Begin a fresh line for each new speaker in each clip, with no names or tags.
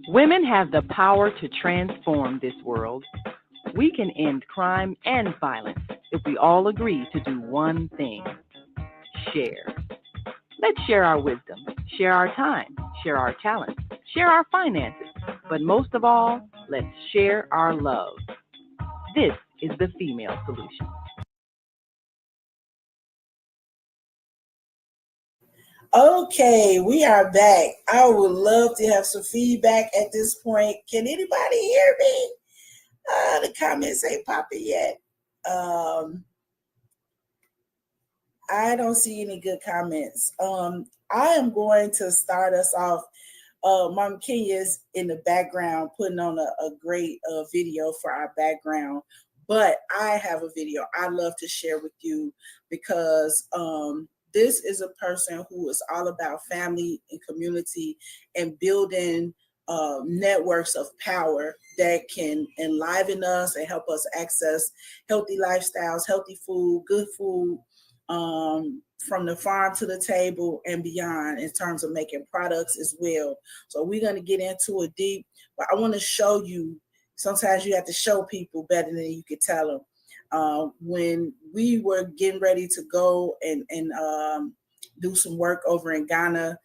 Women have the power to transform this world. We can end crime and violence if we all agree to do one thing: share. Let's share our wisdom, share our time, share our talents, share our finances, but most of all, let's share our love. This is the female solution.
Okay, we are back. I would love to have some feedback at this point. Can anybody hear me? The comments ain't popping yet. I don't see any good comments. I am going to start us off. Mom Kenya's in the background putting on a great video for our background. But I have a video I'd love to share with you because this is a person who is all about family and community and building networks of power that can enliven us and help us access healthy lifestyles, healthy food, good food, from the farm to the table and beyond in terms of making products as well. So we're going to get into it deep, but I want to show you, sometimes you have to show people better than you can tell them. When we were getting ready to go and do some work over in Ghana,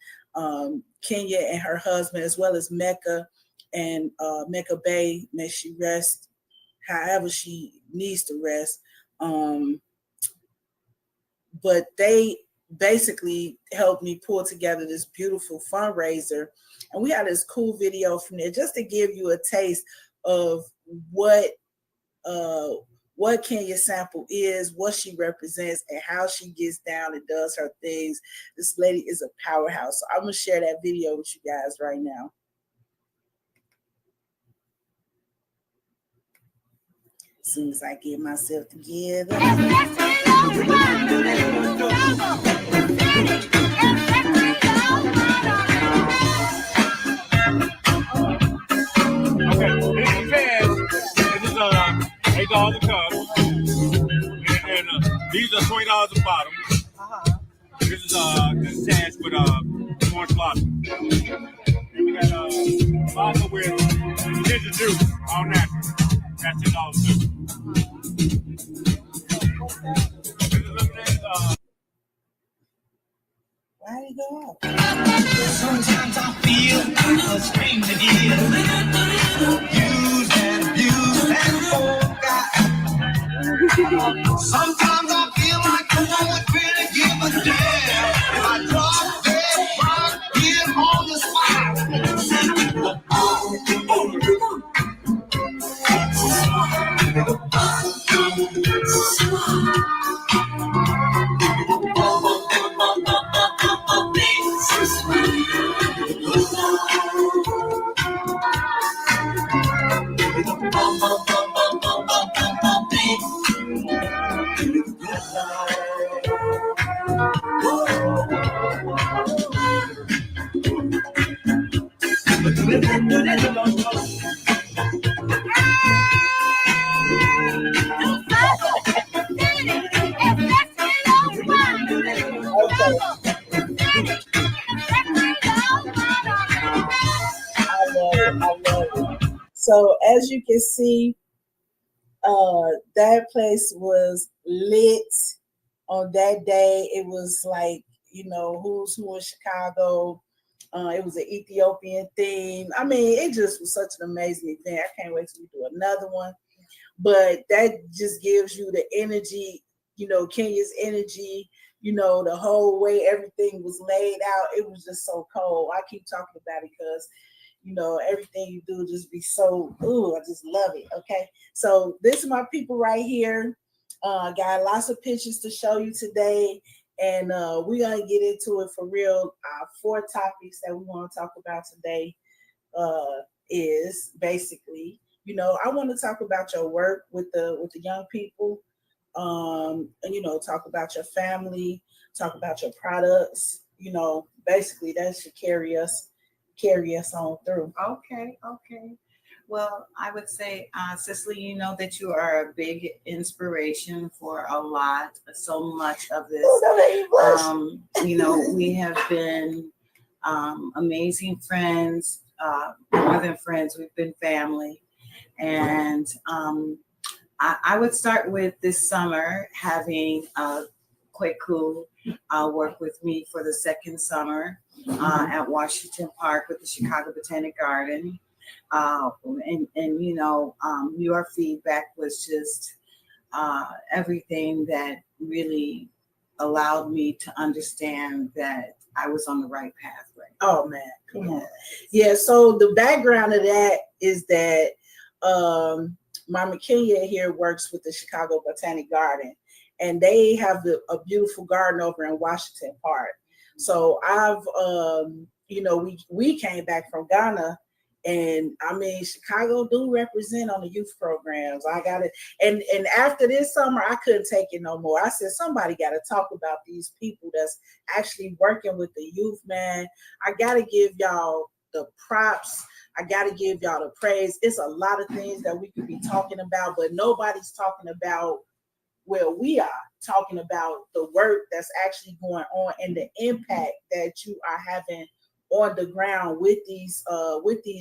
Kenya and her husband, as well as Mecca and Mecca Bay, may she rest however she needs to rest. But they basically helped me pull together this beautiful fundraiser. And we had this cool video from there just to give you a taste of what Kenya Sample is, what she represents, and how she gets down and does her things. This lady is a powerhouse. So I'm going to share that video with you guys right now. As soon as I get myself together.
Okay, this is Fez. This is $8 a cup. And these are $20 a bottle. This is Sash with orange blossom. And we got vodka with ginger juice, all natural. That's $10 too. This is lemonade.
Why did he go off?
Sometimes I feel ashamed to give. Used and abused and forgot. Sometimes I feel like no one would really give a damn if I drop dead right here on the spot.
I love it. So as you can see, that place was lit on that day. It was like, who's who in Chicago. It was an Ethiopian theme. I mean, it just was such an amazing event. I can't wait till we do another one. But that just gives you the energy, Kenya's energy, the whole way everything was laid out. It was just so cold. I keep talking about it because, everything you do just be so, I just love it. Okay. So this is my people right here. Got lots of pictures to show you today. And we're going to get into it for real. 4 topics that we want to talk about today is basically, I want to talk about your work with the young people, and, talk about your family, talk about your products, basically that should carry us on through.
Okay. Well, I would say, Cicely, that you are a big inspiration for so much of this.
Oh,
We have been amazing friends, more than friends, we've been family. And I would start with this summer having Kweku work with me for the second summer at Washington Park with the Chicago Botanic Garden. And your feedback was just everything that really allowed me to understand that I was on the right pathway.
Oh man, come on. Yeah, so the background of that is that Mama Kenya here works with the Chicago Botanic Garden, and they have a beautiful garden over in Washington Park. So I've we came back from Ghana, and I mean Chicago do represent on the youth programs. I got it, and after this summer I couldn't take it no more. I said somebody got to talk about these people that's actually working with the youth, man. I got to give y'all the props. I got to give y'all the praise. It's a lot of things that we could be talking about, but nobody's talking about where we are, talking about the work that's actually going on and the impact that you are having on the ground with these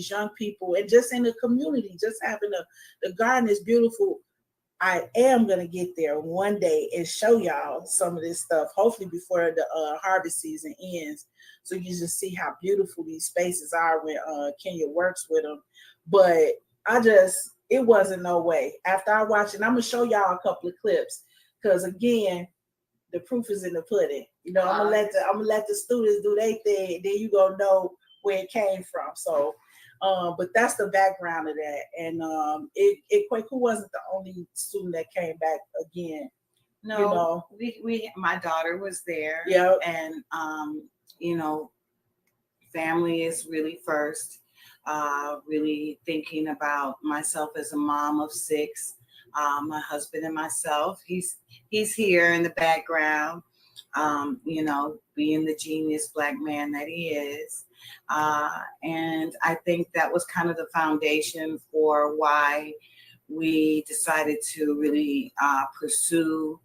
young people and just in the community. Just having the garden is beautiful. I am gonna get there one day and show y'all some of this stuff, hopefully before the harvest season ends, so you just see how beautiful these spaces are when Kenya works with them. But it wasn't no way. After I watched it, I'm gonna show y'all a couple of clips, because again, the proof is in the pudding. You know, I'm gonna let the students do their thing, and then you gonna know where it came from. So but that's the background of that. And Kweku wasn't the only student that came back again.
No, we my daughter was there.
Yeah.
And family is really first. Really thinking about myself as a mom of 6, my husband and myself. He's here in the background, being the genius Black man that he is. And I think that was kind of the foundation for why we decided to really pursue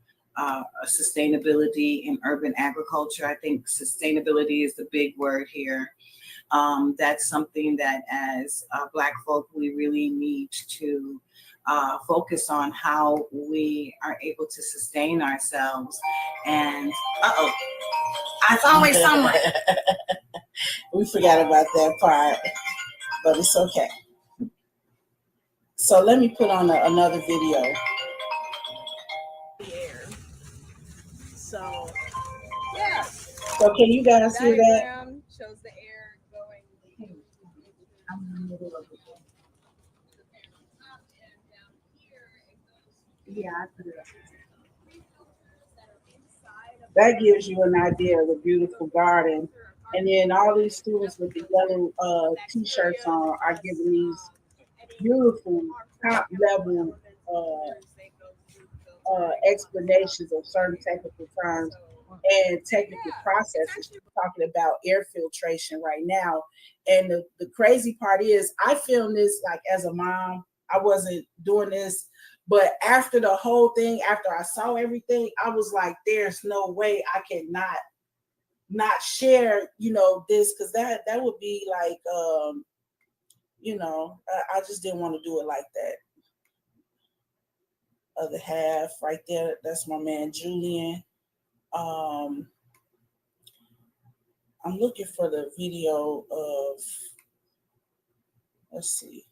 sustainability in urban agriculture. I think sustainability is the big word here. That's something that as Black folk, we really need to focus on how we are able to sustain ourselves. And it's always someone.
We forgot about that part, but it's okay. So let me put on another video. So, yeah. So can you guys hear that?
Shows the air going.
I'm in the middle of it. Yeah, I put it up. That gives you an idea of the beautiful garden. And then all these students with the yellow t-shirts on are giving these beautiful top level explanations of certain technical terms and technical processes. She's talking about air filtration right now. And the crazy part is I filmed this like as a mom. I wasn't doing this, but after the whole thing, after I saw everything, I was like, there's no way I cannot not share, this, because that would be like, I just didn't want to do it like that. Other half right there, that's my man Julian. I'm looking for the video of, let's see,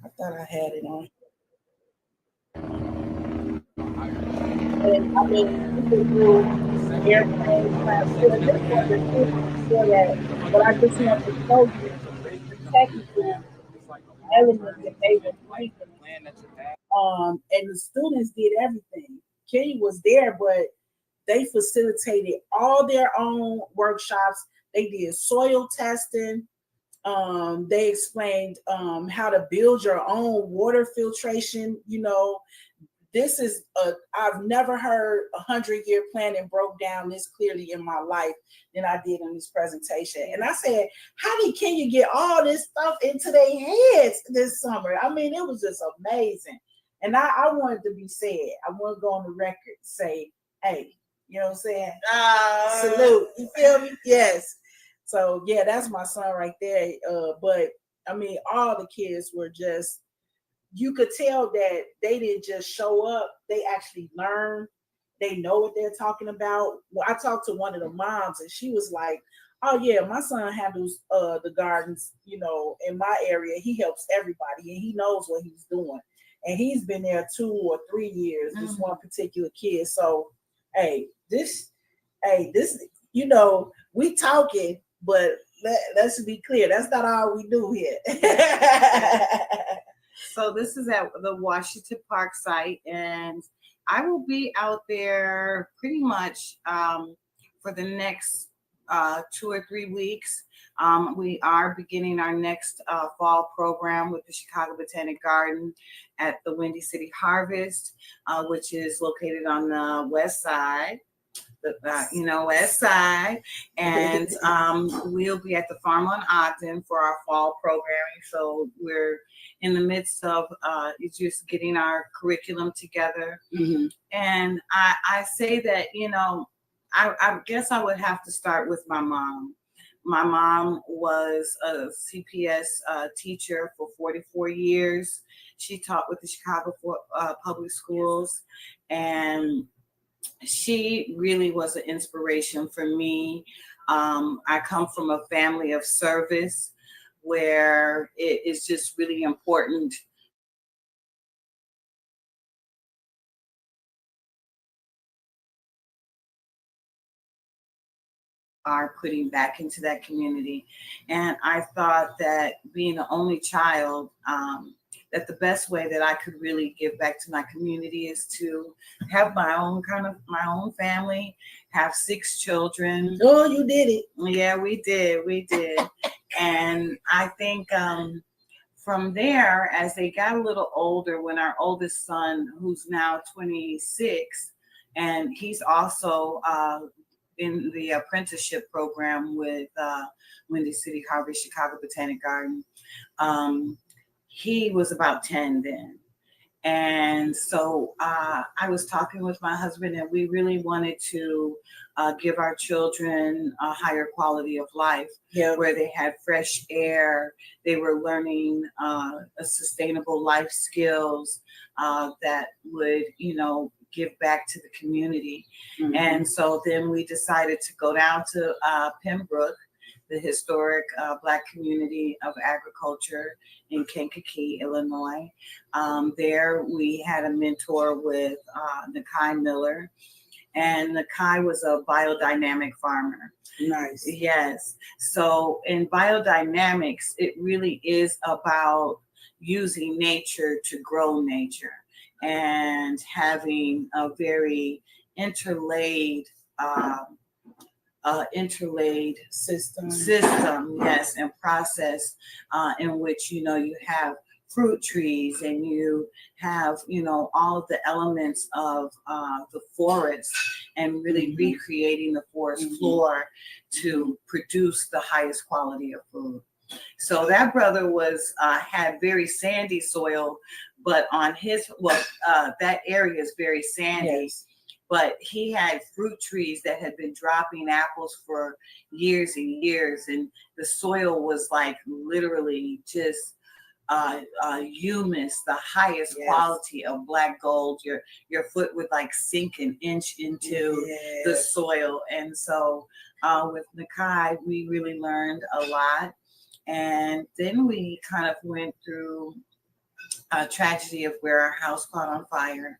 I thought I had it on. And I mean, you can do airplane transport. This one is for that, but I just want to show you the technical elements that they were bringing. And the students did everything. Kenny was there, but they facilitated all their own workshops. They did soil testing. They explained how to build your own water filtration. This is I've never heard 100-year planning broke down this clearly in my life than I did in this presentation. And I said, how can you get all this stuff into their heads this summer? I mean, it was just amazing. And I wanted to be said. I want to go on the record and say, hey, you know what I'm saying? Salute. You feel me? Yes. So yeah, that's my son right there. But I mean, all the kids were just, you could tell that they didn't just show up, they actually learned. They know what they're talking about. Well, I talked to one of the moms and she was like, oh yeah, my son handles the gardens, in my area. He helps everybody and he knows what he's doing. And he's been there 2 or 3 years, this one particular kid. So this, we talking, but let's be clear, that's not all we do here.
So this is at the Washington Park site, and I will be out there pretty much for the next 2 or 3 weeks. We are beginning our next fall program with the Chicago Botanic Garden at the Windy City Harvest, which is located on the west side. West side, and we'll be at the farm on Ogden for our fall programming. So we're in the midst of just getting our curriculum together.
Mm-hmm.
And I say that, I guess I would have to start with my mom. My mom was a CPS teacher for 44 years. She taught with the Chicago Public Schools, and she really was an inspiration for me. I come from a family of service where it is just really important are putting back into that community. And I thought that being the only child, that the best way that I could really give back to my community is to have my own family, have 6 children.
Oh, you did it.
Yeah, we did. And I think from there, as they got a little older, when our oldest son, who's now 26, and he's also in the apprenticeship program with Windy City Harvest, Chicago Botanic Garden. He was about 10 then. And so I was talking with my husband, and we really wanted to give our children a higher quality of life, where they had fresh air, they were learning a sustainable life skills that would, give back to the community. Mm-hmm. And so then we decided to go down to Pembroke, the historic Black community of agriculture in Kankakee, Illinois. There we had a mentor with Nakai Miller, and Nakai was a biodynamic farmer.
Nice.
Yes. So in biodynamics, it really is about using nature to grow nature and having a very interlaid system, yes, and process in which you have fruit trees and you have all of the elements of the forest, and really recreating the forest floor to produce the highest quality of food. So that brother had very sandy soil, but on his that area is very sandy. Yes. But he had fruit trees that had been dropping apples for years and years, and the soil was like literally just humus, the highest quality of black gold. Your foot would like sink an inch into the soil. And so with Nakai, we really learned a lot. And then we kind of went through a tragedy of where our house caught on fire.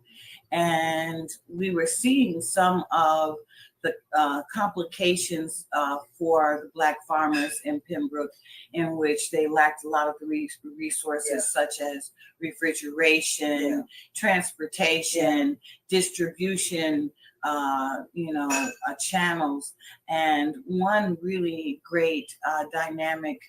And we were seeing some of the complications for the Black farmers in Pembroke, in which they lacked a lot of the resources such as refrigeration, transportation, distribution, channels. And one really great dynamic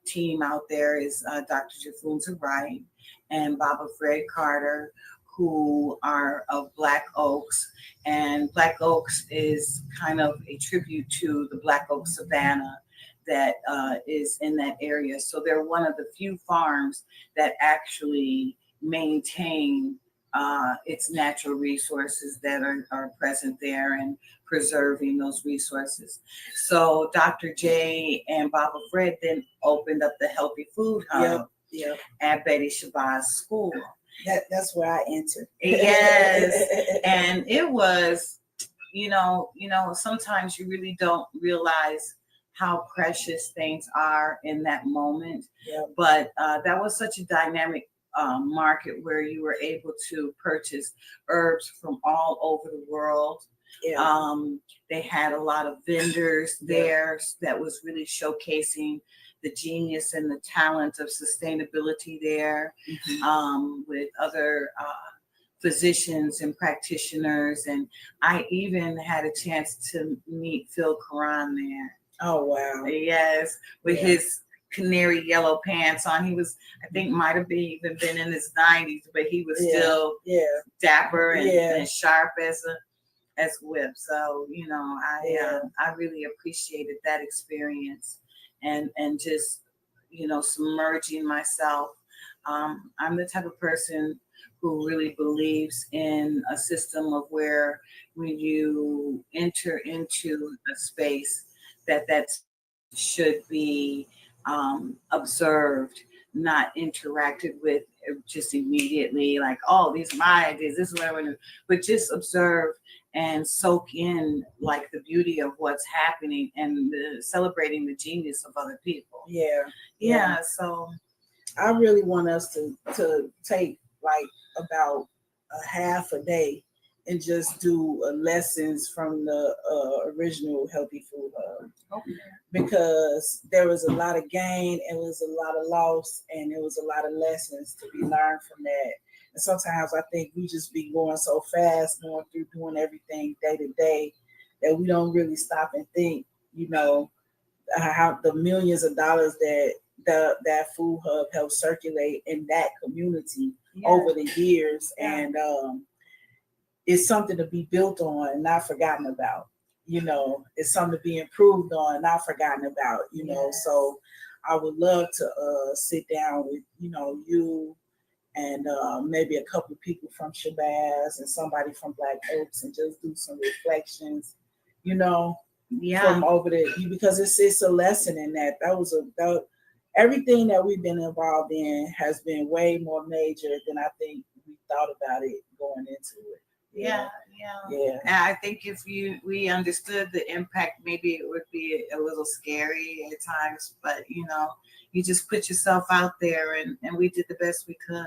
team out there is Dr. Jafunza Wright and Baba Fred Carter, who are of Black Oaks. And Black Oaks is kind of a tribute to the Black Oak Savannah that is in that area. So they're one of the few farms that actually maintain its natural resources that are present there and preserving those resources. So Dr. J and Baba Fred then opened up the Healthy Food Hub at Betty Shabazz School.
That's where I entered.
Yes, and it was, sometimes you really don't realize how precious things are in that moment. But that was such a dynamic market where you were able to purchase herbs from all over the world. They had a lot of vendors there that was really showcasing the genius and the talent of sustainability there, with other physicians and practitioners. And I even had a chance to meet Phil Karan there.
Oh, wow.
Yes, with his canary yellow pants on. He was, I think, might have even been in his 90s, but he was still dapper and sharp as whip. So, I really appreciated that experience and just, submerging myself. I'm the type of person who really believes in a system of where when you enter into a space that should be observed, not interacted with just immediately like, oh, these are my ideas, this is what I want to do, but just observe and soak in like the beauty of what's happening and celebrating the genius of other people. Yeah. So
I really want us to take like about a half a day and just do lessons from the original Healthy Food Hub. Because there was a lot of gain, it was a lot of loss, and it was a lot of lessons to be learned from that. And sometimes I think we just be going so fast, going through doing everything day to day, that we don't really stop and think, how the millions of dollars that food hub helped circulate in that community over the years. And it's something to be built on and not forgotten about. It's something to be improved on and not forgotten about, So I would love to sit down with, you and maybe a couple of people from Shabazz and somebody from Black Oaks and just do some reflections, from over there, because it's a lesson in that. Everything that we've been involved in has been way more major than I think we thought about it going into it.
Yeah. And I think if we understood the impact, maybe it would be a little scary at times, but you just put yourself out there, and we did the best we could.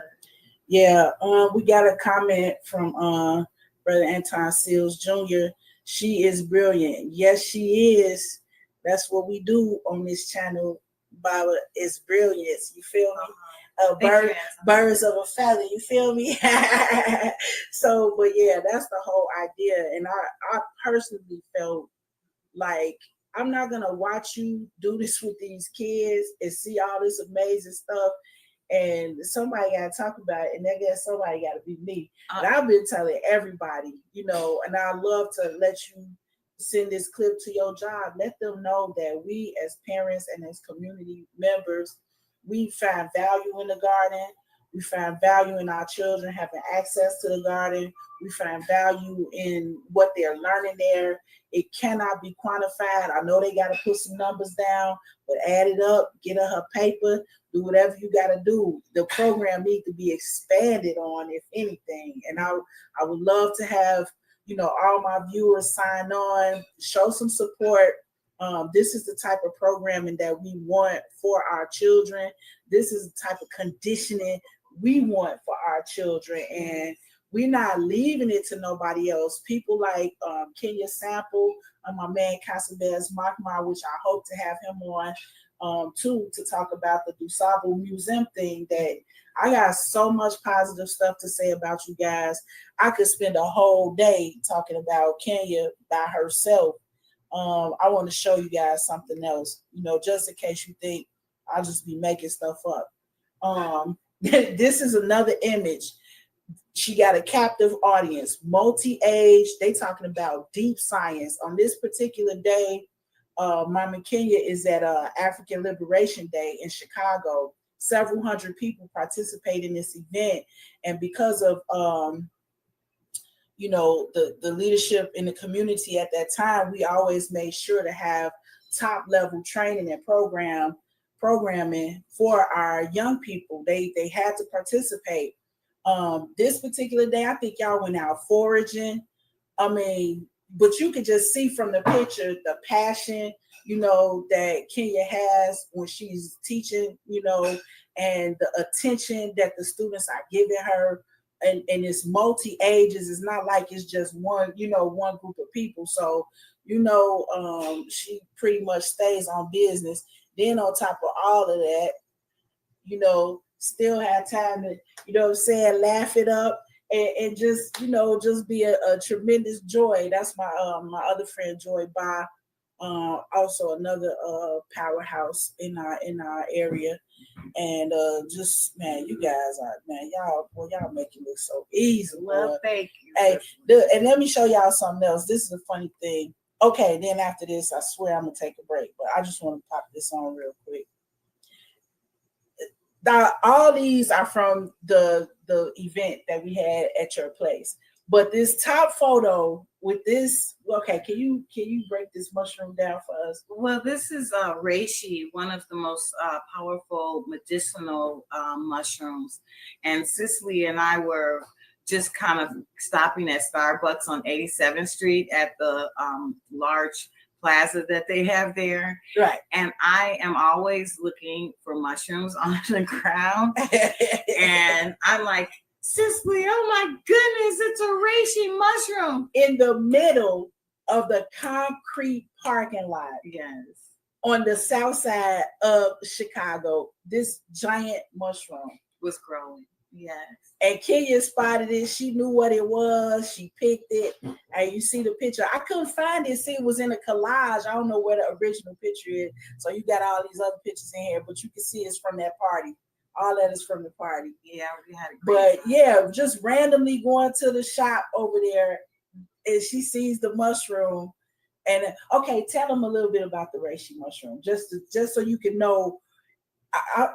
Yeah, we got a comment from Brother Anton Seals Jr. She is brilliant. Yes, she is. That's what we do on this channel. Baba is brilliance. You feel me? Birds of a feather. You feel me? So, but yeah, that's the whole idea. And I personally felt like I'm not gonna watch you do this with these kids and see all this amazing stuff. And somebody got to talk about it, and I guess somebody got to be me. And I've been telling everybody, and I love to let you send this clip to your job. Let them know that we as parents and as community members, we find value in the garden. We find value in our children having access to the garden. We find value in what they're learning there. It cannot be quantified. I know they got to put some numbers down, but add it up, get her paper, do whatever you got to do. The program needs to be expanded on, if anything. And I would love to have, all my viewers sign on, show some support. This is the type of programming that we want for our children. This is the type of conditioning we want for our children. And we're not leaving it to nobody else. People like Kenya Sample and my man Casabez Makmar, which I hope to have him on too, to talk about the Dusable Museum thing. That I got so much positive stuff to say about you guys. I could spend a whole day talking about Kenya by herself. I want to show you guys something else, just in case you think I'll just be making stuff up. This is another image. She got a captive audience, multi-age. They talking about deep science. On this particular day, Mama Kenya is at African Liberation Day in Chicago, several hundred people participate in this event. And because of the leadership in the community at that time, we always made sure to have top level training and programming for our young people. They had to participate. This particular day, I think y'all went out foraging. I mean, but you could just see from the picture the passion, that Kenya has when she's teaching, and the attention that the students are giving her. And it's multi ages. It's not like it's just one group of people. So, she pretty much stays on business. Then on top of all of that, still have time to, laugh it up and just, just be a tremendous joy. That's my other friend, Joy Ba, also another powerhouse in our area. And just, man, you guys are, man, y'all make it look so easy.
Well, thank you.
Hey, and let me show y'all something else. This is a funny thing. Okay, then after this, I swear I'm gonna take a break, but I just want to pop this on real quick. All these are from the event that we had at your place. But this top photo with this, okay, can you break this mushroom down for us?
Well, this is reishi, one of the most powerful medicinal mushrooms. And Cicely and I were just kind of stopping at Starbucks on 87th Street at the large plaza that they have there.
Right.
And I am always looking for mushrooms on the ground. And I'm like, Cicely, oh my goodness, it's a reishi mushroom.
In the middle of the concrete parking lot.
Yes.
On the south side of Chicago, this giant mushroom
was growing. Yes.
And Kenya spotted it. She knew what it was. She picked it. And you see the picture. I couldn't find it. See, it was in a collage. I don't know where the original picture is. So you got all these other pictures in here, but you can see it's from that party. All that is from the party.
Yeah, we had a great time.
Yeah, just randomly going to the shop over there, and she sees the mushroom. And okay, tell them a little bit about the reishi mushroom, just so you can know.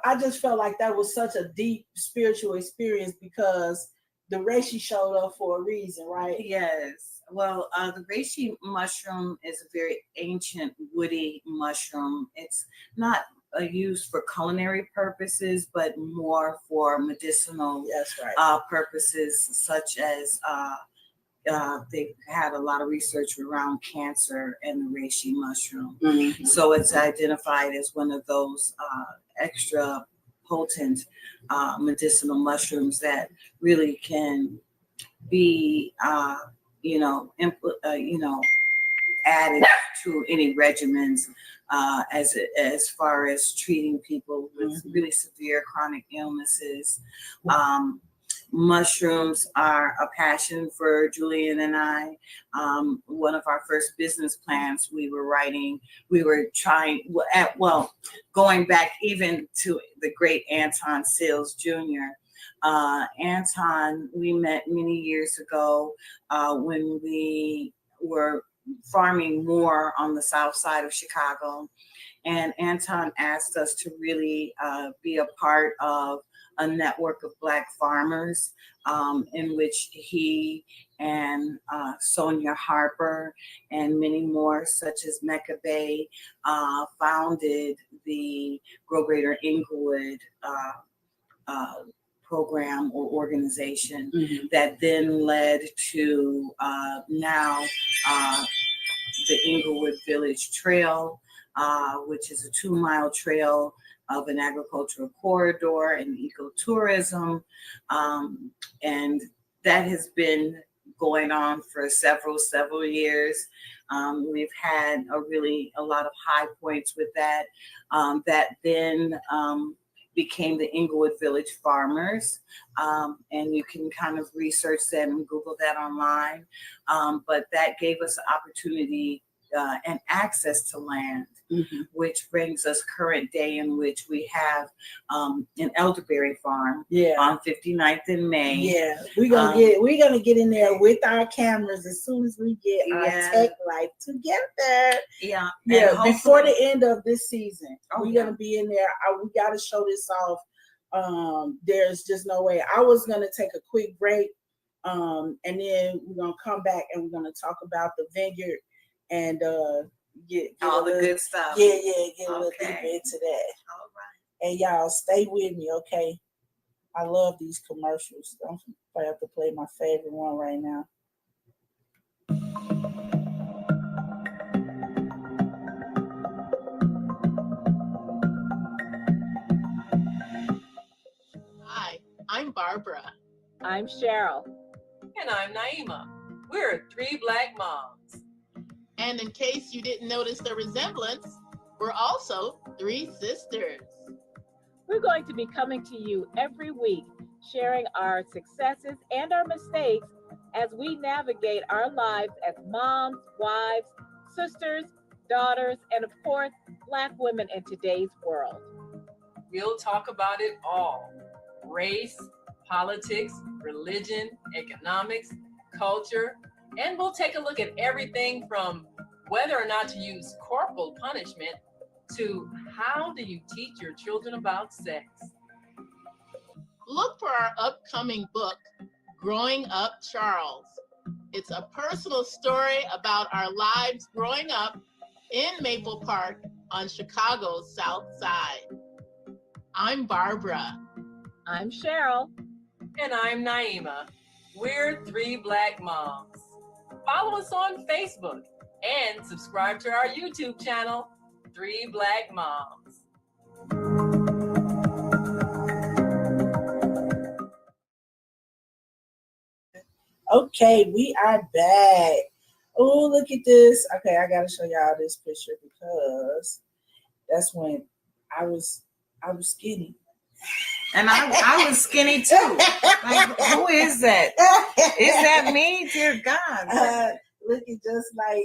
I just felt like that was such a deep spiritual experience because the reishi showed up for a reason, right?
Yes. Well, the reishi mushroom is a very ancient woody mushroom. It's not used for culinary purposes, but more for medicinal purposes, such as they've had a lot of research around cancer and the reishi mushroom. Mm-hmm. So it's identified as one of those extra potent medicinal mushrooms that really can be, added to any regimens as far as treating people with really severe chronic illnesses. Mushrooms are a passion for Julian and I. One of our first business plans going back even to the great Anton Sales Jr. Anton, we met many years ago when we were farming more on the south side of Chicago. And Anton asked us to really be a part of a network of Black farmers in which he and Sonia Harper and many more, such as Mecca Bay, founded the Grow Greater Inglewood program or organization that then led to now the Inglewood Village Trail, which is a 2-mile trail of an agricultural corridor and ecotourism. And that has been going on for several years. We've had a lot of high points with that. That then became the Inglewood Village Farmers. And you can kind of research that and Google that online. But that gave us the opportunity and access to land, which brings us current day in which we have an elderberry farm on 59th and May. Yeah, we're gonna get in there with our cameras as soon as we get our tech life together. Yeah,
before the end of this season, we're gonna be in there. We gotta show this off There's just no way. I was gonna take a quick break, and then we're gonna come back and we're gonna talk about the vineyard and get
all the
little,
good stuff.
Yeah, get a little
Okay.
deeper into that.
All right.
And y'all stay with me, okay? I love these commercials. I have to play my favorite one right now.
Hi, I'm Barbara.
I'm Cheryl.
And I'm Naima. We're three Black moms.
And in case you didn't notice the resemblance, we're also three sisters.
We're going to be coming to you every week, sharing our successes and our mistakes as we navigate our lives as moms, wives, sisters, daughters, and of course, Black women in today's world.
We'll talk about it all: race, politics, religion, economics, culture, and we'll take a look at everything from whether or not to use corporal punishment to how do you teach your children about sex.
Look for our upcoming book, Growing Up Charles. It's a personal story about our lives growing up in Maple Park on Chicago's South Side. I'm Barbara.
I'm Cheryl.
And I'm Naima. We're three Black moms. Follow us on Facebook and subscribe to our YouTube channel, Three Black Moms.
Okay, we are back. Oh, look at this. Okay, I gotta show y'all this picture because that's when I was skinny.
And I was skinny too. Like, who is that? Is that me? Dear God.
Looking just like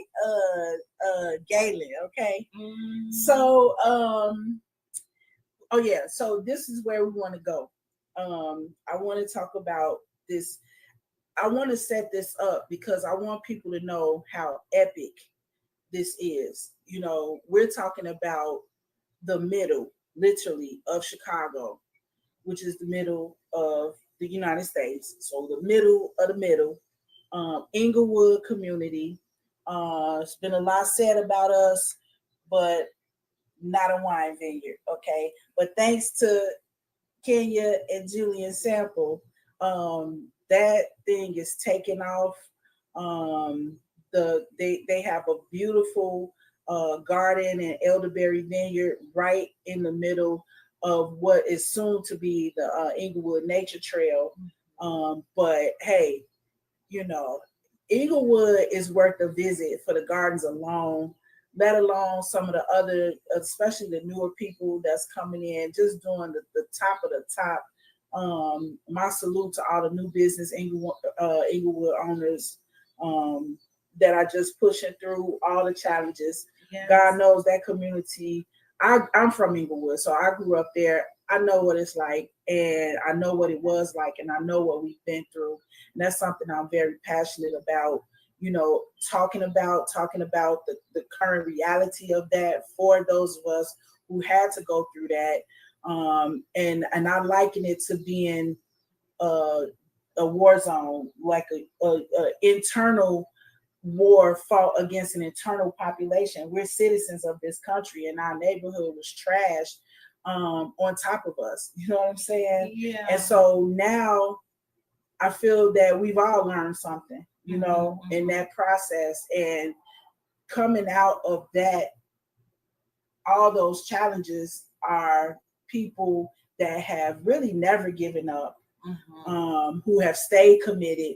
Galen, okay? So oh yeah, so this is where we want to go. I want to talk about this. I want to set this up because I want people to know how epic this is. You know, we're talking about the middle, literally, of Chicago, which is the middle of the United States. So the middle of the middle, Inglewood community. It's been a lot said about us, but not a wine vineyard, okay? But thanks to Kenya and Julian Sample, that thing is taking off. They have a beautiful garden and elderberry vineyard right in the middle of what is soon to be the Inglewood Nature Trail. But hey, you know, Inglewood is worth a visit for the gardens alone, let alone some of the other, especially the newer people that's coming in, just doing the top of the top. My salute to all the new business Inglewood owners that are just pushing through all the challenges. Yes. God knows that community. I'm from Inglewood, so I grew up there. I know what it's like, and I know what it was like, and I know what we've been through. And that's something I'm very passionate about, you know, talking about the current reality of that for those of us who had to go through that. And I liken it to being a war zone, like a internal war fought against an internal population. We're citizens of this country, and our neighborhood was trashed on top of us. You know what I'm saying? Yeah. And so now I feel that we've all learned something, you know, in that process, and coming out of that, all those challenges are people that have really never given up, who have stayed committed,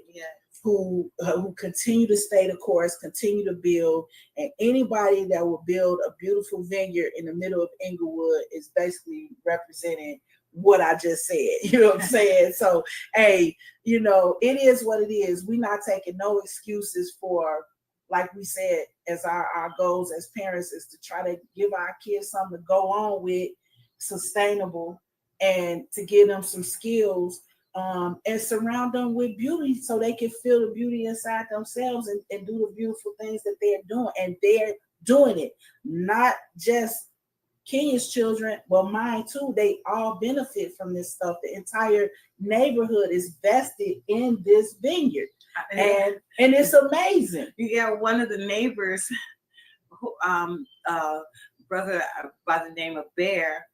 who continue to stay the course, continue to build. And anybody that will build a beautiful vineyard in the middle of Inglewood is basically representing what I just said. You know what I'm saying? So, hey, you know, it is what it is. We're not taking no excuses for, like we said, as our goals as parents is to try to give our kids something to go on with, sustainable, and to give them some skills, and surround them with beauty so they can feel the beauty inside themselves and do the beautiful things that they're doing. And they're doing it, not just Kenya's children, well, mine too, they all benefit from this stuff. The entire neighborhood is vested in this vineyard. And it's amazing.
Yeah, one of the neighbors, who, brother by the name of Bear,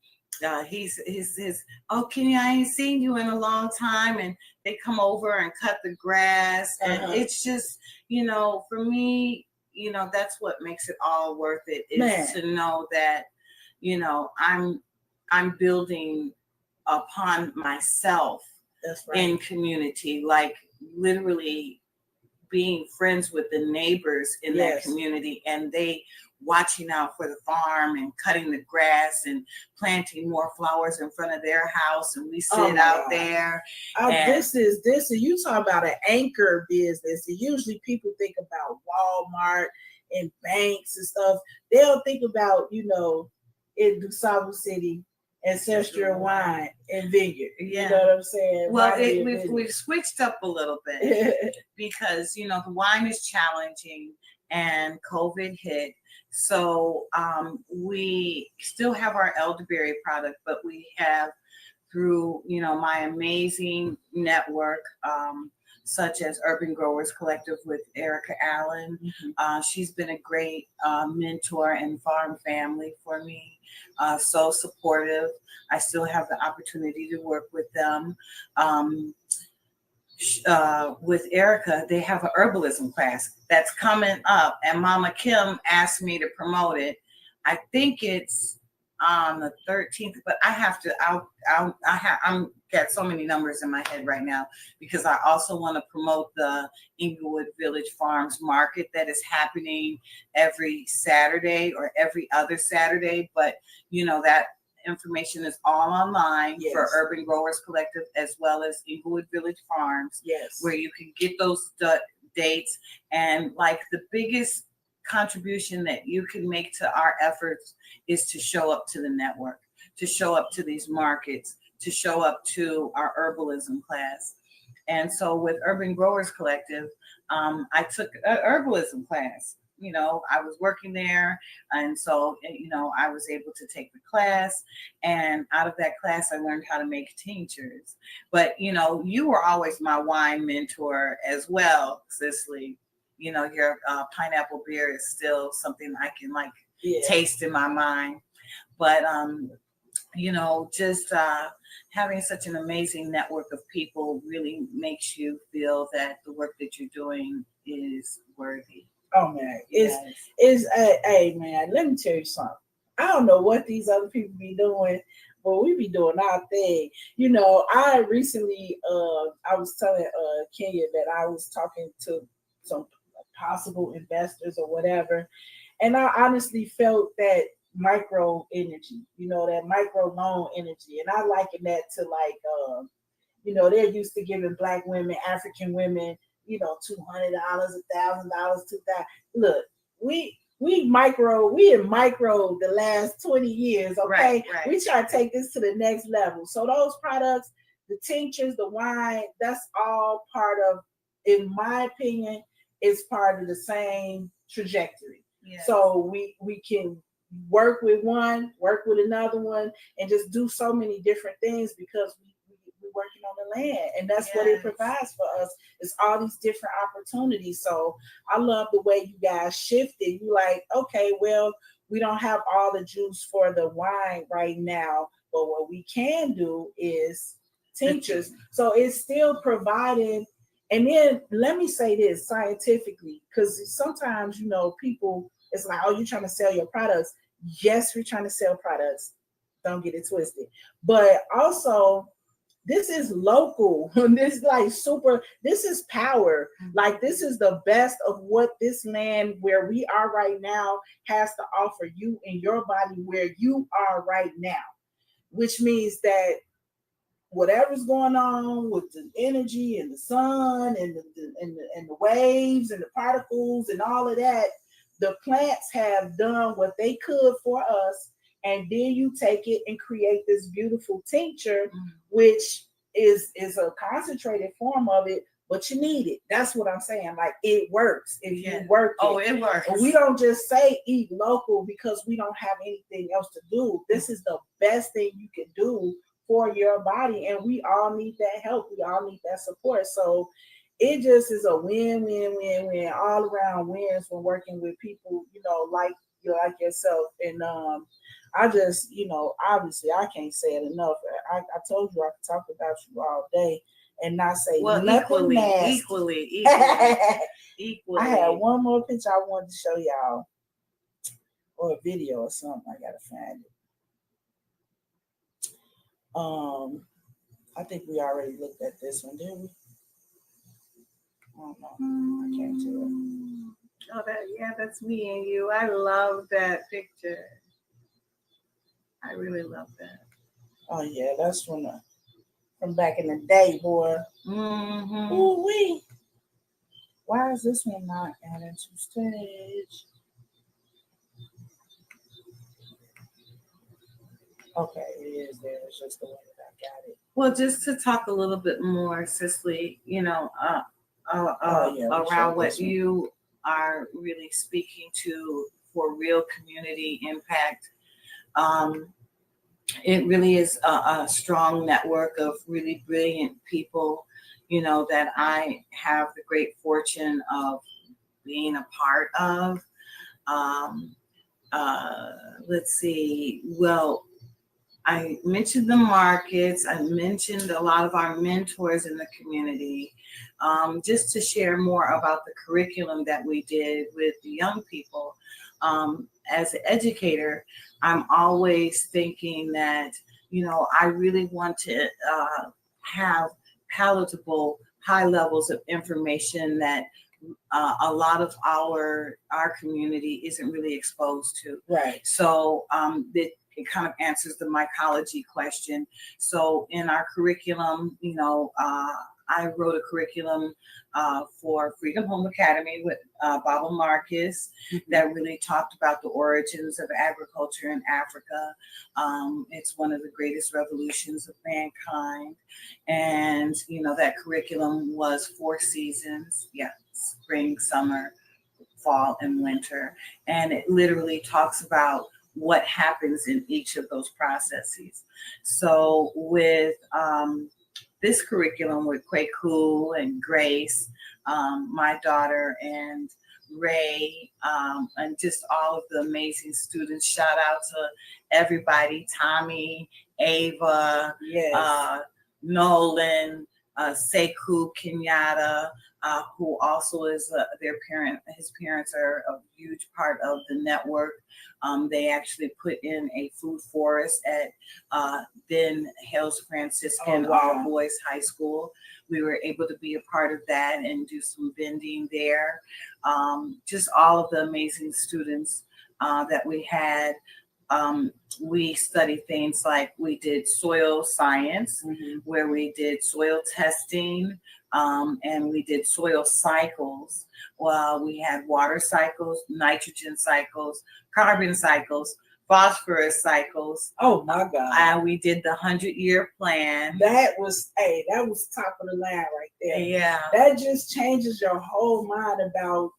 he says, "Oh, Kenny, I ain't seen you in a long time," and they come over and cut the grass, and it's just, for me, that's what makes it all worth it, is to know that, I'm building upon myself. That's right. In community, like literally being friends with the neighbors in that community, and they watching out for the farm and cutting the grass and planting more flowers in front of their house, and we sit out there.
This is you talk about an anchor business, and usually people think about Walmart and banks and stuff. They'll think about, in DuSable City, ancestral wine and vineyard.
Yeah.
You know what I'm saying?
Well, we've switched up a little bit because, the wine is challenging and COVID hit. So we still have our elderberry product, but we have, through, my amazing network, such as Urban Growers Collective with Erica Allen. She's been a great mentor and farm family for me. So supportive. I still have the opportunity to work with them. With Erica, they have an herbalism class that's coming up, and Mama Kim asked me to promote it. I think it's on the 13th, but I have to. I'm got so many numbers in my head right now, because I also want to promote the Inglewood Village Farms Market that is happening every Saturday or every other Saturday. But that information is all online for Urban Growers Collective as well as Inglewood Village Farms, where you can get those dates. And like, the biggest contribution that you can make to our efforts is to show up to the network, to show up to these markets, to show up to our herbalism class. And so with Urban Growers Collective, I took an herbalism class. I was working there, and so, I was able to take the class, and out of that class, I learned how to make tinctures. But, you were always my wine mentor as well, Cicely. Your pineapple beer is still something I can taste in my mind. But, just having such an amazing network of people really makes you feel that the work that you're doing is worthy.
Oh man, hey man, let me tell you something. I don't know what these other people be doing, but we be doing our thing. I recently, I was telling Kenya that I was talking to some possible investors or whatever, and I honestly felt that micro energy, that micro loan energy, and I liken that to they're used to giving Black women, African women, $200, $1,000, $2,000. Look, we in micro the last 20 years. Okay, right. We try to take this to the next level. So those products, the tinctures, the wine, that's all part of, in my opinion, is part of the same trajectory. Yes. So we can work with one, work with another one, and just do so many different things, because we're working on the land, and that's what it provides for us. It's all these different opportunities. So I love the way you guys shifted. You like, okay, well, we don't have all the juice for the wine right now, but what we can do is tinctures. So it's still providing. And then let me say this scientifically, because sometimes, people, it's like, oh, you're trying to sell your products. Yes, we're trying to sell products. Don't get it twisted. But also, this is local. This this is power. Like, this is the best of what this land where we are right now has to offer you in your body where you are right now, which means that whatever's going on with the energy and the sun and the waves and the particles and all of that, the plants have done what they could for us, and then you take it and create this beautiful tincture, which is a concentrated form of it, but you need it. That's what I'm saying. Like, it works if you work it.
Oh, it works.
And we don't just say eat local because we don't have anything else to do. This is the best thing you can do for your body, and we all need that help. We all need that support. So it just is a win, all around wins when working with people, like yourself. And I just, obviously I can't say it enough. I told you I could talk about you all day and not say nothing nasty.
Equally.
I had one more picture I wanted to show y'all, or a video or something. I gotta find it. I think we already looked at this one, didn't we? I don't know. I can't tell.
Oh, that's me and you. I love that picture. I really love that.
Oh yeah, that's from back in the day, boy.
Mm-hmm.
Ooh wee. Why is this one not added to stage? Okay, it is there. It's just the way that I got it.
Well, just to talk a little bit more, Cicely, around what you are really speaking to for real community impact. It really is a strong network of really brilliant people, that I have the great fortune of being a part of. Let's see. Well, I mentioned the markets. I mentioned a lot of our mentors in the community. Just to share more about the curriculum that we did with the young people. As an educator, I'm always thinking that, I really want to have palatable, high levels of information that a lot of our community isn't really exposed to.
Right.
So it kind of answers the mycology question. So in our curriculum, I wrote a curriculum for Freedom Home Academy with Baba Marcus that really talked about the origins of agriculture in Africa. It's one of the greatest revolutions of mankind. And, that curriculum was 4 seasons. Yeah, spring, summer, fall, and winter. And it literally talks about what happens in each of those processes. So with this curriculum with Kweku and Grace, my daughter, and Ray, and just all of the amazing students. Shout out to everybody, Tommy, Ava,
yes.
Nolan, Sekou Kenyatta, who also is their parent. His parents are a huge part of the network. They actually put in a food forest at then Hales Franciscan All Boys High School. We were able to be a part of that and do some vending there. Just all of the amazing students that we had. We studied things like we did soil science, where we did soil testing, and we did soil cycles. Well, we had water cycles, nitrogen cycles, carbon cycles, phosphorus cycles.
Oh my God.
And we did the 100-year plan.
That was top of the line right there.
Yeah.
That just changes your whole mind about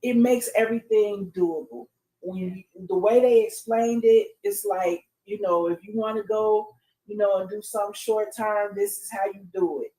it makes everything doable. The way they explained it, it's like, if you want to go, and do some short term, this is how you do it,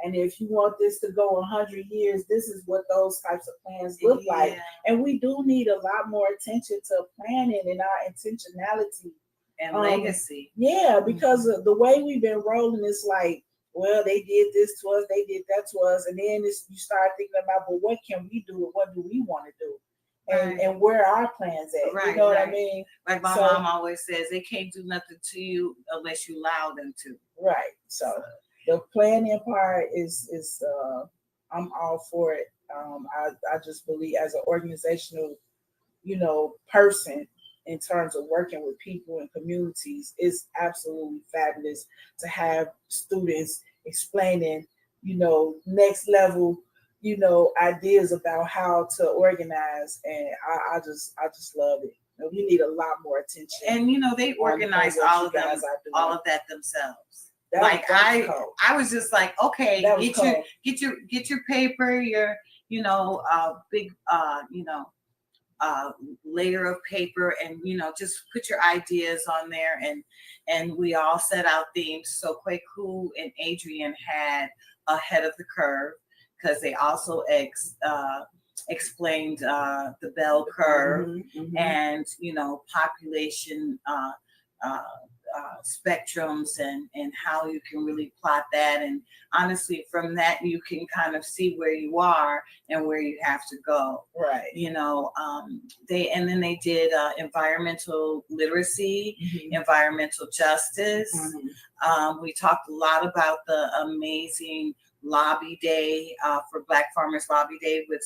And if you want this to go 100 years, this is what those types of plans look like. And we do need a lot more attention to planning and our intentionality
and legacy.
Yeah, because of the way we've been rolling, it's like, well, they did this to us, they did that to us, and then you start thinking about, well, what can we do? What do we want to do? And where are our plans at?
Right,
you know what I mean?
Like my mom always says, they can't do nothing to you unless you allow them to.
Right. So the planning part is I'm all for it. I just believe as an organizational, person in terms of working with people and communities, it's absolutely fabulous to have students explaining, next level, ideas about how to organize, and I just love it. We need a lot more attention.
And they organize all of that themselves. Like I was just like, okay, get your paper, your big layer of paper, and just put your ideas on there, and we all set out themes. So Kweku and Adrian had ahead of the curve because they also explained the bell curve and population spectrums and how you can really plot that. And honestly, from that you can kind of see where you are and where you have to go.
Right.
They did environmental literacy, environmental justice. We talked a lot about the amazing Lobby Day for Black Farmers Lobby Day with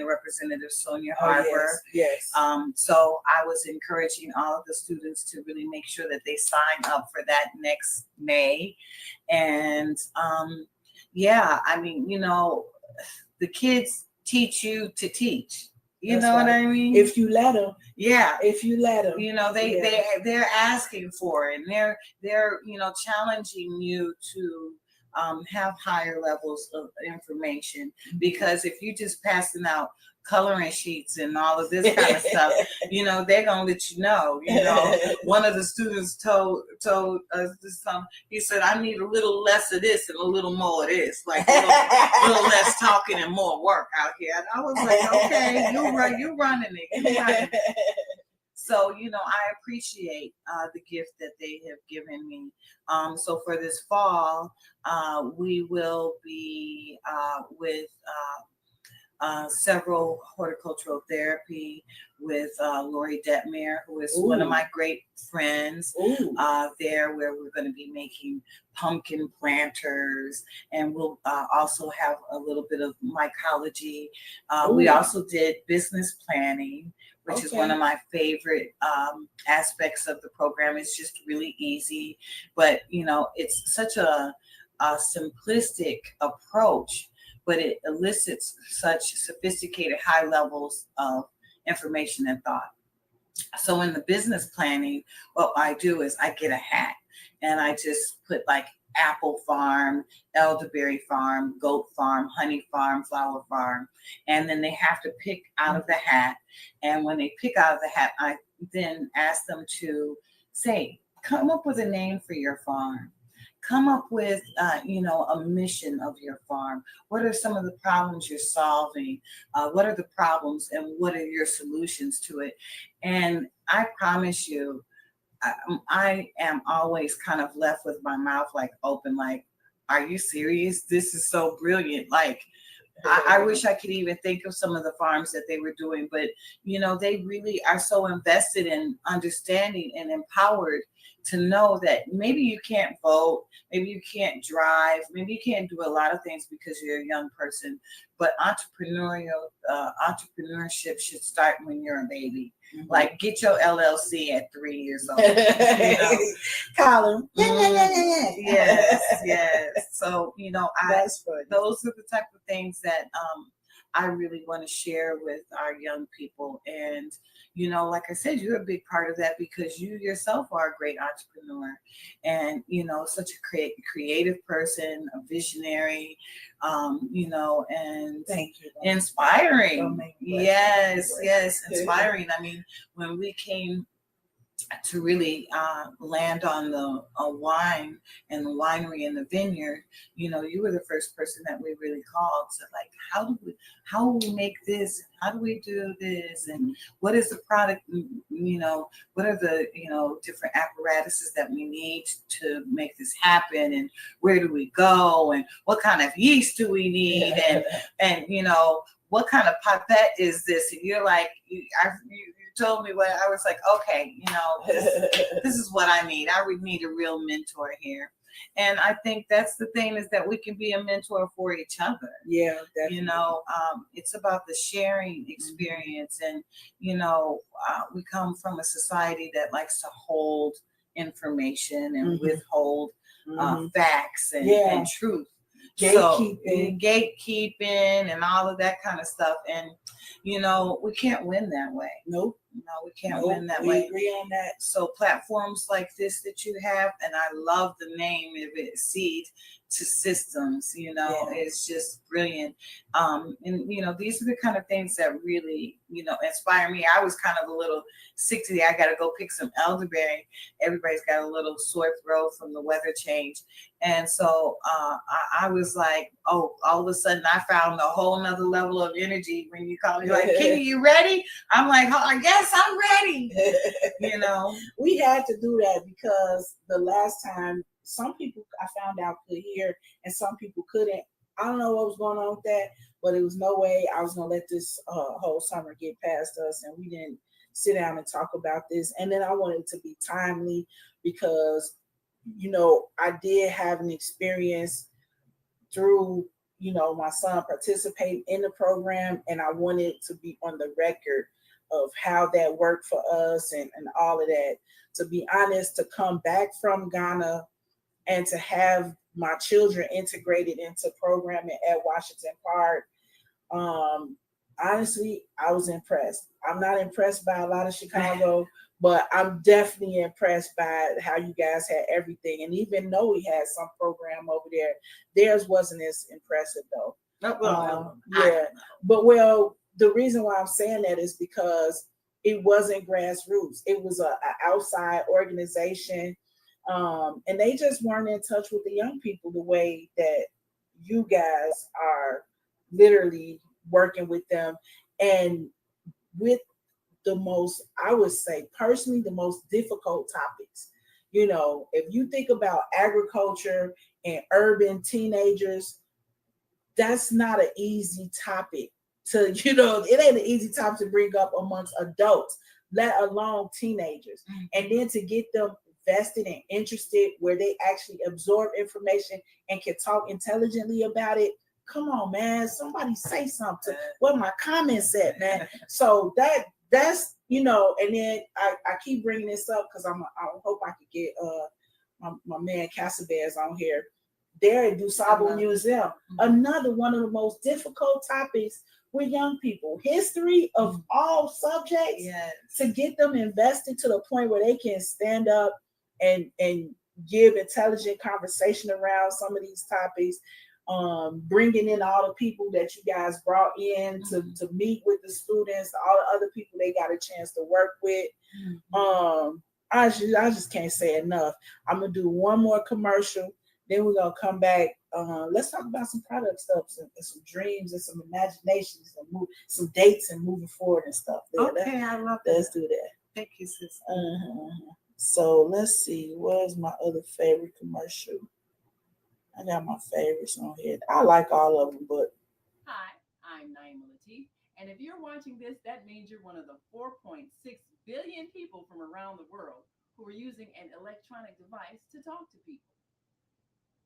Representative Sonia Harper.
Yes.
So I was encouraging all of the students to really make sure that they sign up for that next May. And the kids teach you to teach. You know what I mean?
If you let them.
Yeah.
If you let them.
They're asking for it, and they're challenging you to have higher levels of information, because if you just passing out coloring sheets and all of this kind of stuff, they're gonna let you know. One of the students told us this time. He said, "I need a little less of this and a little more of this, like a little less talking and more work out here." And I was like, "Okay, you're running it." So, I appreciate the gift that they have given me. So for this fall, we will be with several horticultural therapy with Lori Detmer, who is one of my great friends there, where we're going to be making pumpkin planters, and we'll also have a little bit of mycology. We also did business planning, which is one of my favorite aspects of the program. It's just really easy, but it's such a simplistic approach, but it elicits such sophisticated high levels of information and thought. So in the business planning, what I do is I get a hat and I just put like apple farm, elderberry farm, goat farm, honey farm, flower farm, and then they have to pick out of the hat. And when they pick out of the hat, I then ask them to say, come up with a name for your farm. Come up with, a mission of your farm. What are some of the problems you're solving? What are the problems and what are your solutions to it? And I promise you, I am always kind of left with my mouth like open, like, are you serious? This is so brilliant. Like, I wish I could even think of some of the farms that they were doing, but they really are so invested in understanding and empowered to know that maybe you can't vote, maybe you can't drive, maybe you can't do a lot of things because you're a young person, but entrepreneurship should start when you're a baby. Like, get your LLC at 3 years old.
Call them.
Yes. So,
That's funny.
Those are the type of things that I really want to share with our young people. And, like I said, you're a big part of that because you yourself are a great entrepreneur and, such a creative person, a visionary, and
thank you.
Inspiring. Yes, inspiring. I mean, when we came to really land on the wine and the winery and the vineyard, you were the first person that we really called to, like, how do we make this? How do we do this? And what is the product? What are the different apparatuses that we need to make this happen? And where do we go? And what kind of yeast do we need? And what kind of pipette is this? And you're like, you told me what I was like, okay, this is what I need. I would need a real mentor here. And I think that's the thing, is that we can be a mentor for each other.
Yeah, definitely.
It's about the sharing experience. And, we come from a society that likes to hold information and withhold facts and truth. Gatekeeping and all of that kind of stuff. And, we can't win that way.
Nope.
No, we can't
Nope,
win that
we
way.
agree on that.
So platforms like this that you have, and I love the name of it, Seed to Systems, you know,
Yeah.
it's just brilliant. And, you know, these are the kind of things that really, you know, inspire me. I was kind of a little sick today. I got to go pick some elderberry. Everybody's got a little sore throat from the weather change. And so I was like, oh, all of a sudden I found a whole nother level of energy when you call me like, Kenny, you ready? I'm like, oh, I guess I'm ready. You know,
we had to do that because the last time some people I found out could hear and some people couldn't. I don't know what was going on with that, but it was no way I was gonna let this whole summer get past us, and we didn't sit down and talk about this. And then I wanted it to be timely because, you know, I did have an experience through, you know, my son participating in the program, and I wanted to be on the record of how that worked for us and all of that. To be honest, to come back from Ghana and to have my children integrated into programming at Washington Park, honestly, I was impressed. I'm not impressed by a lot of Chicago, but I'm definitely impressed by how you guys had everything. And even though we had some program over there, theirs wasn't as impressive though. Yeah, but well, the reason why I'm saying that is because it wasn't grassroots. It was a outside organization, and they just weren't in touch with the young people the way that you guys are literally working with them, and with the most, I would say personally, the most difficult topics. You know, if you think about agriculture and urban teenagers, that's not an easy topic to, you know, it ain't an easy topic to bring up amongst adults, let alone teenagers. And then to get them vested and interested where they actually absorb information and can talk intelligently about it. Come on, man. Somebody say something. What my comments said, man. So that's, you know, and then I keep bringing this up because I hope I could get my man Casabez on here. There at DuSable Museum, another one of the most difficult topics with young people. History of all subjects, to get them invested to the point where they can stand up and give intelligent conversation around some of these topics. Bringing in all the people that you guys brought in to meet with the students, all the other people they got a chance to work with. I just can't say enough. I'm gonna do one more commercial. Then we're gonna come back. Let's talk about some product stuff and some dreams and some imaginations and some dates and moving forward and stuff.
Okay, I love that.
Let's do that.
Thank you, sis.
So let's see. Where's my other favorite commercial? I got my favorites on here. I like all of them, but.
Hi, I'm Naima Latif, and if you're watching this, that means you're one of the 4.6 billion people from around the world who are using an electronic device to talk to people.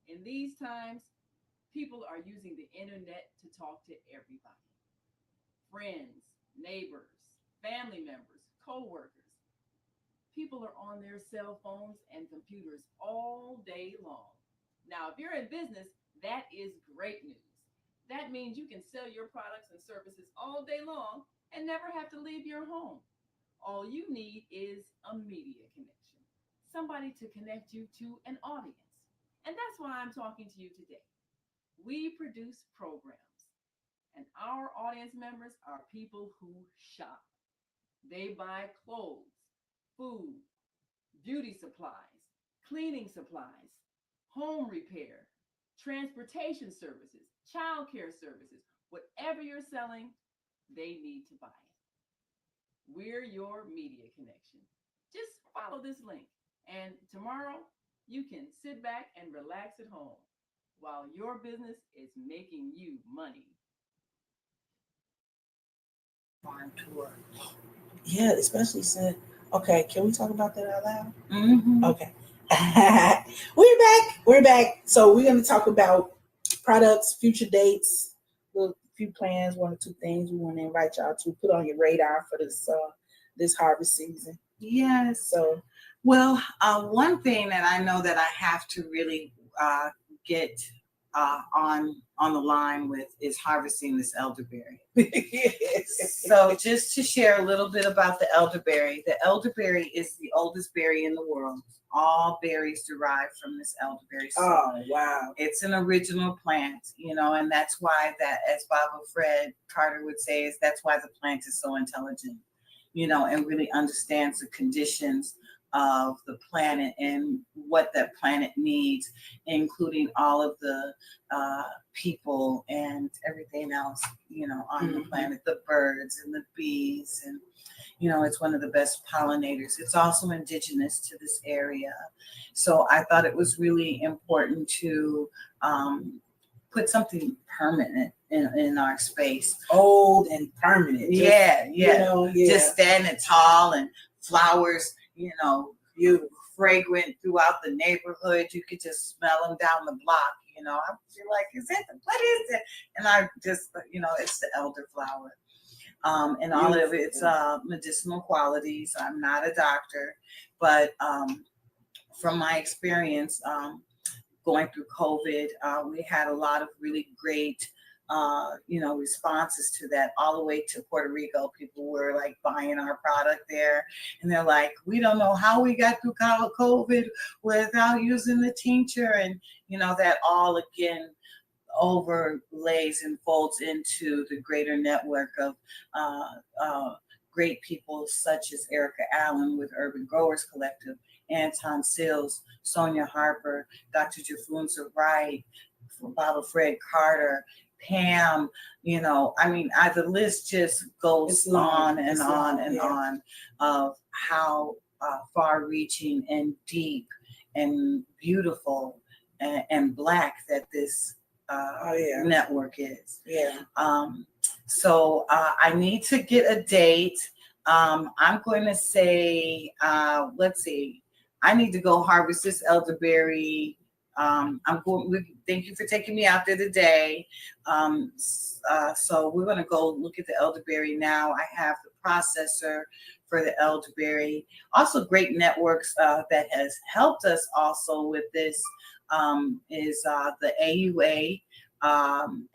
In these times, people are using the internet to talk to everybody. Friends, neighbors, family members, co-workers. People are on their cell phones and computers all day long. Now, if you're in business, that is great news. That means you can sell your products and services all day long and never have to leave your home. All you need is a media connection, somebody to connect you to an audience. And that's why I'm talking to you today. We produce programs, and our audience members are people who shop. They buy clothes, food, beauty supplies, cleaning supplies, home repair, transportation services, childcare services. Whatever you're selling, they need to buy it. We're your media connection. Just follow this link, and tomorrow you can sit back and relax at home while your business is making you money.
Farm tour.
Yeah, especially since. Okay, can we talk about that out loud?
Mm-hmm.
Okay. We're back. So we're going to talk about products, future dates, a few plans, one or two things we want to invite y'all to put on your radar for this harvest season.
Yes.
So,
well, one thing that I know that I have to really get on the line with is harvesting this elderberry. So just to share a little bit about the elderberry is the oldest berry in the world. All berries derive from this elderberry. So
oh, wow.
it's an original plant, and that's why that, as Baba Fred Carter would say, is that's why the plant is so intelligent, and really understands the conditions of the planet and what that planet needs, including all of the people and everything else, on the planet, the birds and the bees. And, it's one of the best pollinators. It's also indigenous to this area. So I thought it was really important to put something permanent in our space.
Old and permanent.
Yeah.
Yeah.
Just standing tall and flowers, beautiful, fragrant throughout the neighborhood. You could just smell them down the block. I feel like, what is it? And I just, it's the elderflower. And all of its medicinal qualities. I'm not a doctor, but from my experience going through COVID, we had a lot of really great responses to that, all the way to Puerto Rico. People were like buying our product there, and they're like, we don't know how we got through COVID without using the tincture. And that all again overlays and folds into the greater network of great people such as Erica Allen with Urban Growers Collective, Anton Sills, Sonia Harper, Dr. Jafunza Wright, Baba Fred Carter, Pam, the list just goes on and on and on of how far-reaching and deep and beautiful and Black that this network is.
Yeah.
So I need to get a date. I'm going to say, let's see, I need to go harvest this elderberry. Thank you for taking me out there today. So we're going to go look at the elderberry now. I have the processor for the elderberry. Also, great networks that has helped us also with this is the AUA.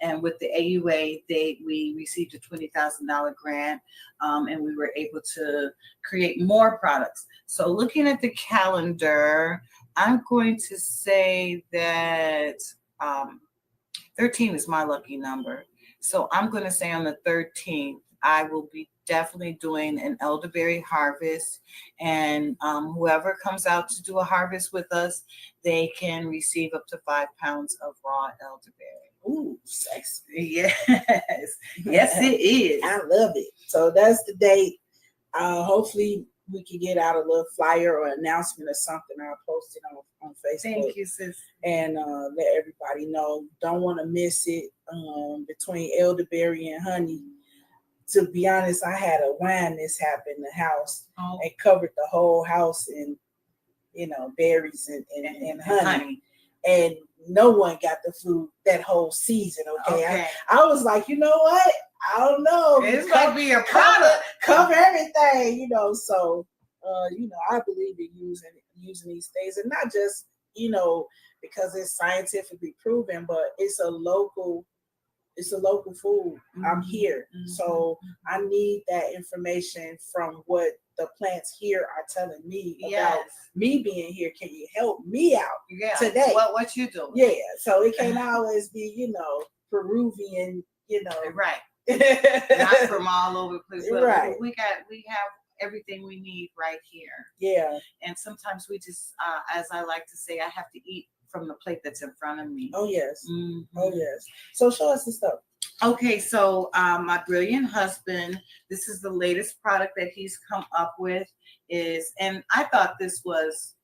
And with the AUA, we received a $20,000 grant, and we were able to create more products. So looking at the calendar, I'm going to say that 13 is my lucky number. So I'm going to say on the 13th, I will be definitely doing an elderberry harvest, and whoever comes out to do a harvest with us, they can receive up to 5 pounds of raw elderberry.
Ooh, sexy.
Yes. Yes, it is.
I love it. So that's the date. Hopefully we can get out a little flyer or announcement or something. I'll post it on Facebook.
Thank you, sis.
And let everybody know. Don't want to miss it. Between elderberry and honey. To be honest, I had a wine mishap in the house and covered the whole house in, berries and honey. And no one got the food that whole season. Okay. I was like, you know what? I don't know.
It's gonna be a product.
Cover everything, So, I believe in using these things, and not just, because it's scientifically proven, but it's a local food. Mm-hmm. I'm here. Mm-hmm. So I need that information from what the plants here are telling me about me being here. Can you help me out today?
What you doing?
Yeah. So it can't always be, Peruvian,
Right. Not from all over the place.
Right.
We have everything we need right here.
Yeah.
And sometimes we just, as I like to say, I have to eat from the plate that's in front of me.
Oh, yes.
Mm-hmm.
Oh, yes. So show us the stuff.
Okay, so my brilliant husband, this is the latest product that he's come up with and I thought this was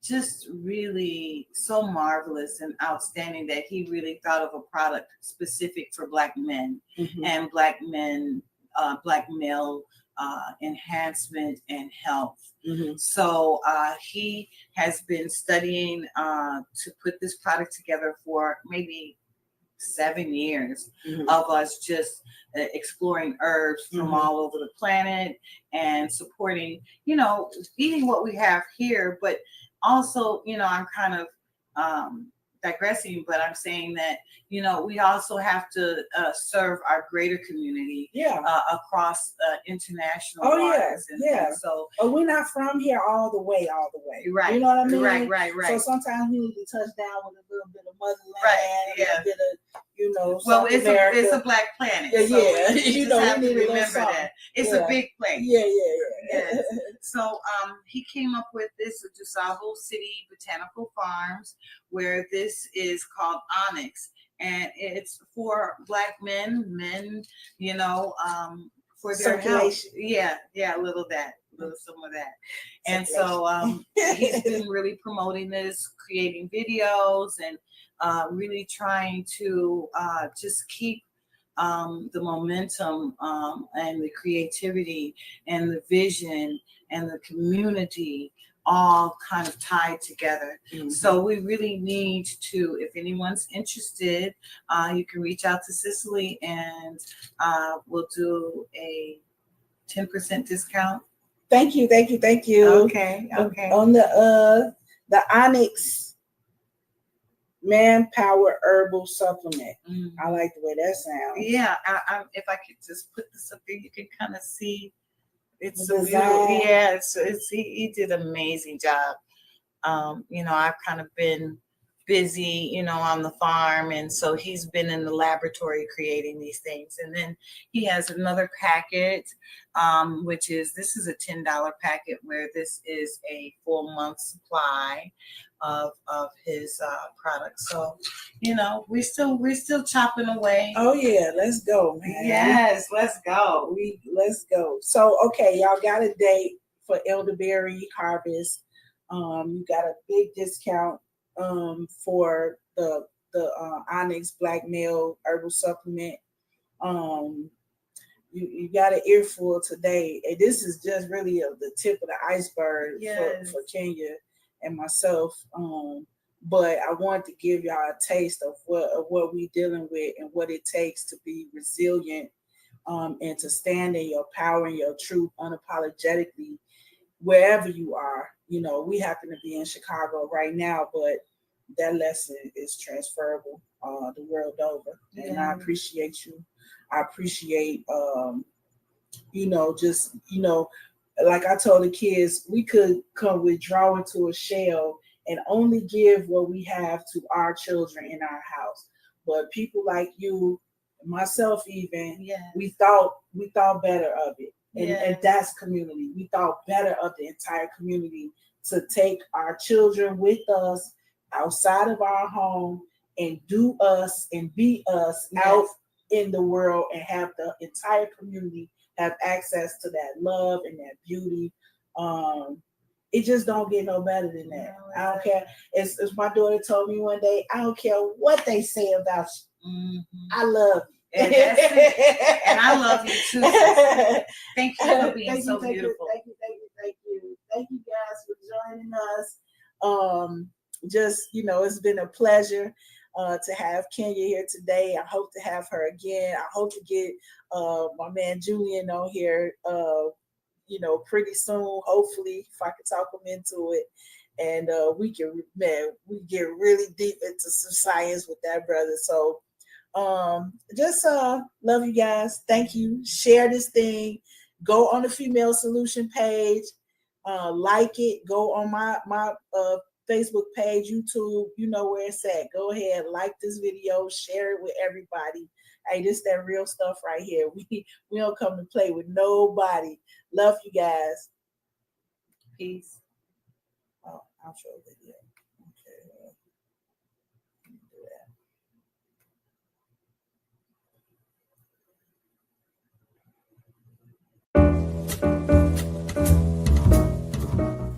just really so marvelous and outstanding that he really thought of a product specific for Black men and Black men, Black male enhancement and health. Mm-hmm. So he has been studying to put this product together for maybe 7 years of us just exploring herbs from all over the planet and supporting, eating what we have here, but also, I'm kind of digressing, but I'm saying that, you know, we also have to serve our greater community across international waters. And
so we're not from here all the way.
Right.
You know what I mean?
Right.
So sometimes we need to touch down with a little bit of motherland,
right.
a little bit of, you know,
well,
South
it's
America.
it's a black planet.
Yeah,
so we
you
just
know,
have
we need
to
to
remember that. It's a big place.
Yeah.
Yes. So he came up with this DeSable City Botanical Farms, where this is called Onyx, and it's for black men, you know, for their health. Yeah, a little some of that. And so he's been really promoting this, creating videos, and really trying to just keep the momentum and the creativity and the vision and the community all kind of tied together. So we really need to, if anyone's interested, you can reach out to Cicely, and we'll do a 10% discount.
Thank you.
Okay.
On the Onyx Manpower Herbal Supplement. I like the way that sounds.
Yeah, if I could just put this up there, you can kind of see it's so
design.
beautiful. Yeah, he did an amazing job. You know, I've kind of been busy, you know, on the farm, and so he's been in the laboratory creating these things. And then he has another packet, which is, this is a $10 packet, where this is a full month supply of his products. So, you know, we're still chopping away.
Oh yeah, let's go, man.
Yes, let's go.
Let's go. So okay, y'all got a date for elderberry harvest. You got a big discount for the Onyx Black Male Herbal Supplement. You got an earful today, and this is just really the tip of the iceberg for Kenya and myself. But I wanted to give y'all a taste of what we dealing with and what it takes to be resilient, and to stand in your power and your truth unapologetically wherever you are. You know, we happen to be in Chicago right now, but that lesson is transferable the world over. And I appreciate you. I appreciate, you know, just, you know, like I told the kids, we could come withdraw into a shell and only give what we have to our children in our house. But people like you, myself even, we thought better of it. And that's community. We thought better of the entire community to take our children with us outside of our home and do us and be us out in the world, and have the entire community have access to that love and that beauty. It just don't get no better than that. I don't care. As my daughter told me one day, I don't care what they say about you. I love you.
And that's it. And I love you too. Thank you for being so beautiful.
Thank you. Thank you guys for joining us. Just, you know, it's been a pleasure to have Kenya here today. I hope to have her again. I hope to get my man Julian on here, you know, pretty soon, hopefully, if I can talk him into it. And we get really deep into some science with that brother. So just love you guys. Thank you. Share this thing. Go on the Female Solution page. Like it. Go on my Facebook page, YouTube. You know where it's at. Go ahead, like this video, share it with everybody. Hey, this that real stuff right here. We don't come to play with nobody. Love you guys. Peace. Oh, I'll show the video. Okay. Do that.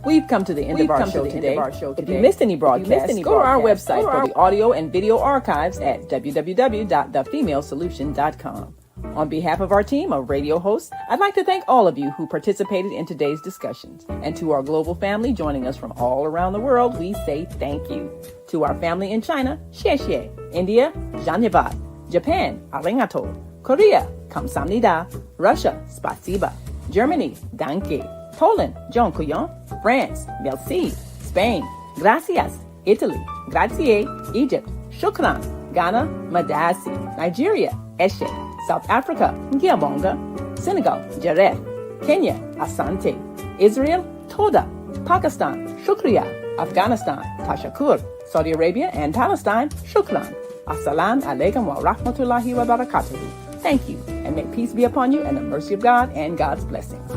We've come to the end of our show today. If you missed any broadcasts, go to our website for the audio and video archives at www.thefemalesolution.com. On behalf of our team of radio hosts, I'd like to thank all of you who participated in today's discussions. And to our global family joining us from all around the world, we say thank you. To our family in China, xie xie. India, zhanyavad. Japan, arigato. Korea, kamsamnida. Russia, spasiba. Germany, danke. Poland, dziękuję. France, merci. Spain, gracias.
Italy, grazie. Egypt, shukran. Ghana, madasi. Nigeria, eshe. South Africa, ngiyabonga. Senegal, jaref. Kenya, asante. Israel, toda. Pakistan, shukriya. Afghanistan, tashakur. Saudi Arabia and Palestine, shukran. Assalamu alaikum wa rahmatullahi wa barakatuhu. Thank you, and may peace be upon you and the mercy of God and God's blessings.